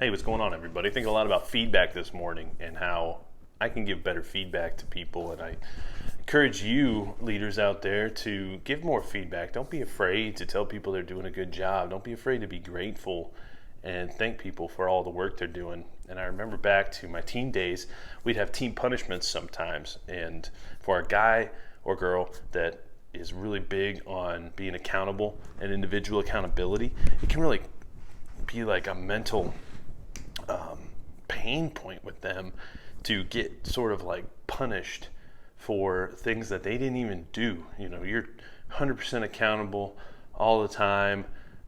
Hey, what's going on, everybody? I think a lot about feedback this morning and how I can give better feedback to people. And I encourage you, leaders out there, to give more feedback. Don't be afraid to tell people they're doing a good job. Don't be afraid to be grateful and thank people for all the work they're doing. And I remember back to my teen days, we'd have team punishments sometimes. And for a guy or girl that is really big on being accountable and individual accountability, it can really be like a mental pain point with them to get sort of like punished for things that they didn't even do. You know, you're 100% accountable all the time.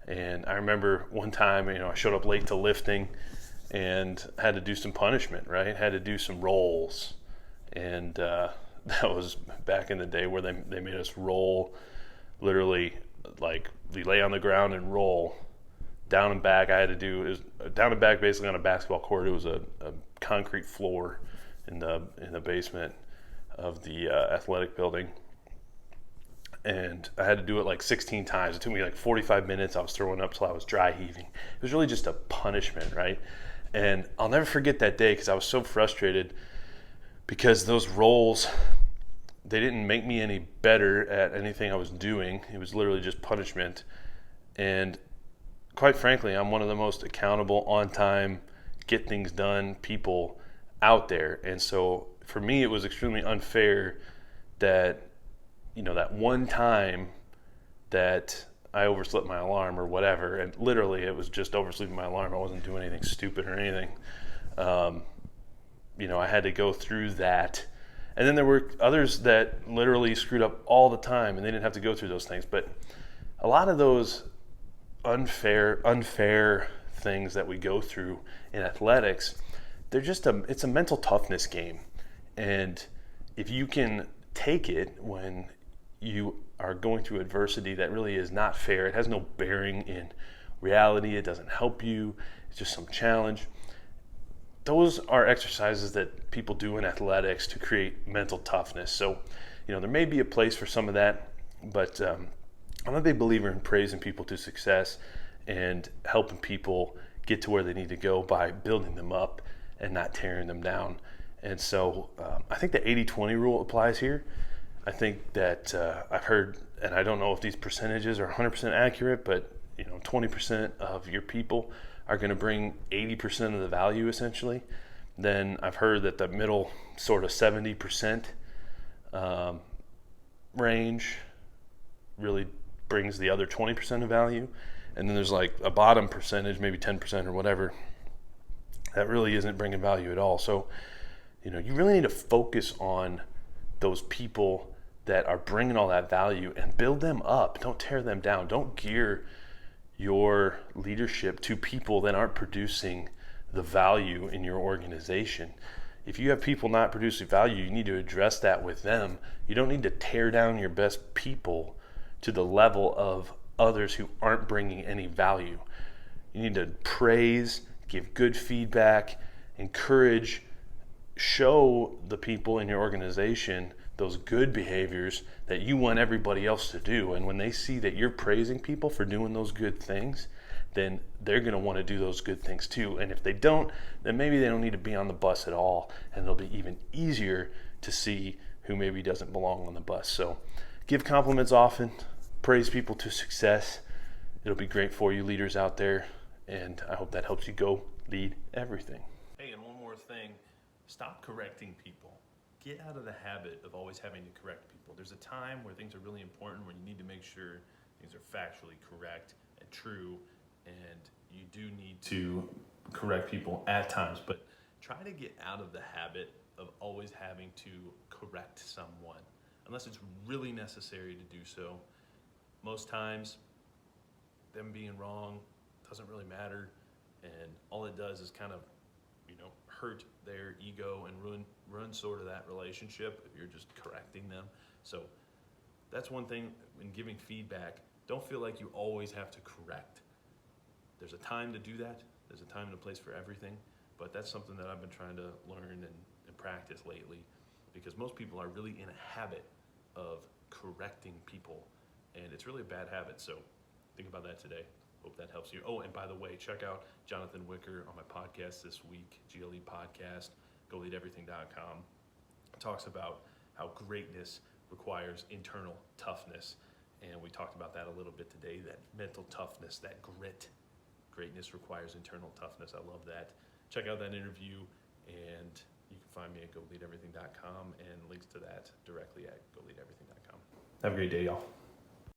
And I remember one time, I showed up late to lifting and had to do some punishment, right? Had to do some rolls. And that was back in the day where they made us roll, literally, like we lay on the ground and roll down and back. I had to do is down and back basically on a basketball court. It was a concrete floor in the basement of the athletic building, and I had to do it like 16 times. It took me like 45 minutes. I was throwing up till I was dry heaving. It was really just a punishment, right? And I'll never forget that day because I was so frustrated because those rolls, they didn't make me any better at anything I was doing. It was literally just punishment. And quite frankly, I'm one of the most accountable, on time, get things done people out there. And so for me, it was extremely unfair that, that one time that I overslept my alarm or whatever, and literally it was just oversleeping my alarm. I wasn't doing anything stupid or anything. I had to go through that. And then there were others that literally screwed up all the time and they didn't have to go through those things. But a lot of those unfair things that we go through in athletics, it's a mental toughness game. And if you can take it when you are going through adversity that really is not fair, it has no bearing in reality, it doesn't help you, it's just some challenge. Those are exercises that people do in athletics to create mental toughness. So, there may be a place for some of that, but I'm a big believer in praising people to success and helping people get to where they need to go by building them up and not tearing them down. And so I think the 80-20 rule applies here. I think that I've heard, and I don't know if these percentages are 100% accurate, but 20% of your people are going to bring 80% of the value essentially. Then I've heard that the middle sort of 70% range really brings the other 20% of value. And then there's like a bottom percentage, maybe 10% or whatever, that really isn't bringing value at all. So, you really need to focus on those people that are bringing all that value and build them up. Don't tear them down. Don't gear your leadership to people that aren't producing the value in your organization. If you have people not producing value, you need to address that with them. You don't need to tear down your best people to the level of others who aren't bringing any value. You need to praise, give good feedback, encourage, show the people in your organization those good behaviors that you want everybody else to do. And when they see that you're praising people for doing those good things, then they're going to want to do those good things too. And if they don't, then maybe they don't need to be on the bus at all. And it'll be even easier to see who maybe doesn't belong on the bus. So give compliments often, praise people to success. It'll be great for you leaders out there. And I hope that helps you go lead everything. Hey, and one more thing, stop correcting people. Get out of the habit of always having to correct people. There's a time where things are really important, where you need to make sure things are factually correct and true, and you do need to correct people at times, but try to get out of the habit of always having to correct someone, unless it's really necessary to do so. Most times, them being wrong doesn't really matter, and all it does is kind of hurt their ego and ruin sort of that relationship if you're just correcting them. So that's one thing in giving feedback. Don't feel like you always have to correct. There's a time to do that. There's a time and a place for everything. But that's something that I've been trying to learn and practice lately, because most people are really in a habit of correcting people, and it's really a bad habit. So think about that today. Hope that helps you. Oh, and by the way, check out Jonathan Wicker on my podcast this week, GLE Podcast, GoLeadEverything.com. Talks about how greatness requires internal toughness. And we talked about that a little bit today, that mental toughness, that grit. Greatness requires internal toughness. I love that. Check out that interview, and you can find me at GoLeadEverything.com and links to that directly at GoLeadEverything.com. Have a great day, y'all.